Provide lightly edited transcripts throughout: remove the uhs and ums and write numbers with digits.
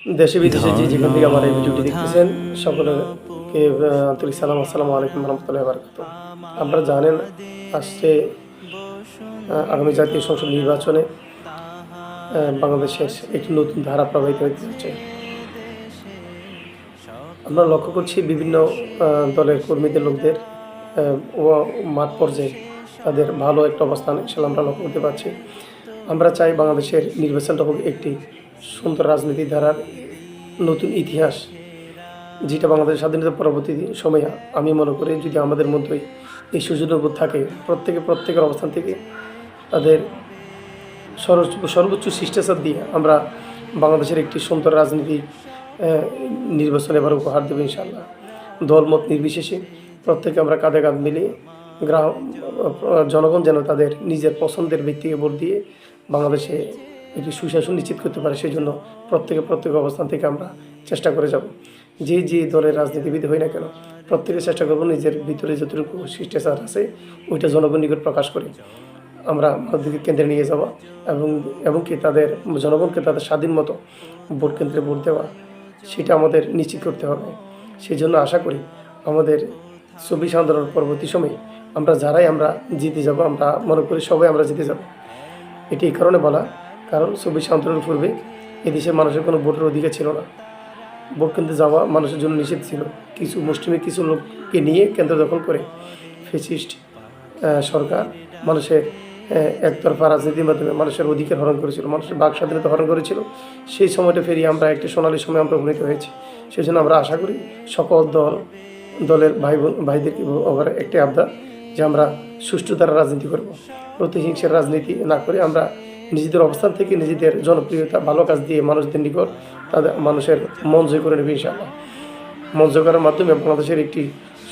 দেশে বিদেশে যেখান থেকে আমার এই ভিডিওটি দেখতেছেন সকলকে আন্তরিক সালাম, আসসালামু আলাইকুম রহমতুল্লাহি ওয়া বারাকাতুহু। আপনারা জানেন আসছে আগামী জাতীয় সংসদ নির্বাচনে বাংলাদেশের একটি নতুন ধারা প্রবাহিত হতে যাচ্ছে। আমরা লক্ষ্য করছি বিভিন্ন দলের কর্মীদের লোকদের ও মাঠ পর্যায়ে তাদের ভালো একটা অবস্থান ইনশাআল্লাহ আমরা লক্ষ্য করতে পারছি। আমরা চাই বাংলাদেশের নির্বাচনটা হোক একটি সুন্দর রাজনীতি ধারার নতুন ইতিহাস, যেটা বাংলাদেশের স্বাধীনতা পরবর্তী সময়ে আমি মনে করি যদি আমাদের মধ্যেই এই সুযোগবোধ থাকে, প্রত্যেকের অবস্থান থেকে তাদের সর্বোচ্চ শিষ্টাচার দিয়ে আমরা বাংলাদেশের একটি সুন্দর রাজনীতি নির্বাচন এবার উপহার দেবো ইনশাআল্লাহ। দলমত নির্বিশেষে প্রত্যেকে আমরা কাঁধে কাঁধ মিলিয়ে জনগণ যেন তাদের নিজের পছন্দের ব্যক্তিকে ভোট দিয়ে বাংলাদেশে একটি সুশাসন নিশ্চিত করতে পারে, সেই জন্য প্রত্যেক অবস্থান থেকে আমরা চেষ্টা করে যাব। যে দলের রাজনীতিবিদ হই না কেন, প্রত্যেকে চেষ্টা করব নিজের ভিতরে যতটুকু শিষ্টাচার আছে ওইটা জনগণ নিকট প্রকাশ করে আমরা দিকে কেন্দ্রে নিয়ে যাওয়া এবং কি তাদের জনগণকে তাদের স্বাধীন মতো ভোট কেন্দ্রে ভোট দেওয়া, সেটা আমাদের নিশ্চিত করতে হবে। সেই জন্য আশা করি আমাদের 24 আন্দোলন পরবর্তী সময়ে আমরা জিতে যাব, আমরা মনে করি সবাই আমরা জিতে যাব। এটি এই কারণে বলা, কারণ 24 আন্দোলনের পূর্বে এদেশের মানুষের কোনো ভোটের অধিকার ছিল না। ভোট কেন্দ্রে যাওয়া মানুষের জন্য নিষেধ ছিল। মুষ্টিমেয় কিছু লোককে নিয়ে কেন্দ্র দখল করে ফ্যাসিস্ট সরকার মানুষের একতরফা রাজনীতির মাধ্যমে মানুষের অধিকার হরণ করেছিল, মানুষের বাক স্বাধীনতা হরণ করেছিল। সেই সময়টা ফেরিয়ে আমরা একটি সোনালী সময় আমরা উপনীত হয়েছি। সেই জন্য আমরা আশা করি সকল দলের ভাইদেরকে আবার একটি আবদার যে আমরা সুষ্ঠু দ্বারা রাজনীতি করব, প্রতিহিংসার রাজনীতি না করে আমরা নিজেদের অবস্থান থেকে নিজেদের জনপ্রিয়তা ভালো কাজ দিয়ে মানুষদের নিকট মানুষের মন জয় করে নেবে ইনশাআল্লাহ। মন জয় করার মাধ্যমে বাংলাদেশের একটি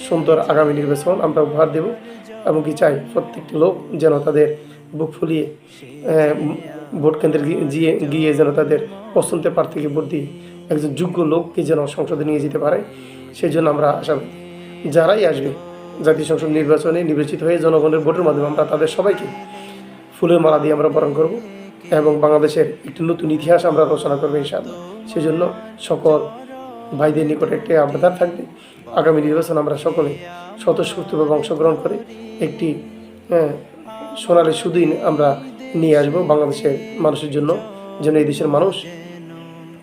সুন্দর আগামী নির্বাচন আমরা উপহার দেব এবং কি চাই প্রত্যেকটি লোক যেন তাদের বুক ফুলিয়ে ভোট কেন্দ্রে গিয়ে যেন তাদের পছন্দের প্রার্থীকে ভোট দিয়ে একজন যোগ্য লোককে যেন সংসদে নিয়ে যেতে পারে। সেই জন্য আমরা আশাবাদী যারাই আসবে জাতীয় সংসদ নির্বাচনে নির্বাচিত হয়ে জনগণের ভোটের মাধ্যমে আমরা তাদের সবাইকে ফুলের মালা দিয়ে আমরা বরণ করব এবং বাংলাদেশের একটি নতুন ইতিহাস আমরা রচনা করবো ইনশাআল্লাহ। সেই জন্য সকল ভাইদের নিকটে একটি আবদার থাকবে, আগামী নির্বাচন আমরা সকলে স্বতঃস্ফূর্তভাবে অংশগ্রহণ করে একটি সোনালী সুদিন আমরা নিয়ে আসবো বাংলাদেশের মানুষের জন্য, যেন এই দেশের মানুষ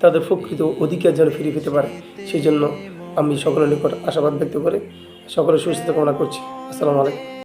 তাদের প্রকৃত অধিকার যেন ফিরে পেতে পারে। সেই জন্য আমি সকলের নিকট আশাবাদ ব্যক্ত করে সকলের সুস্থতা কামনা করছি। আসসালামু আলাইকুম।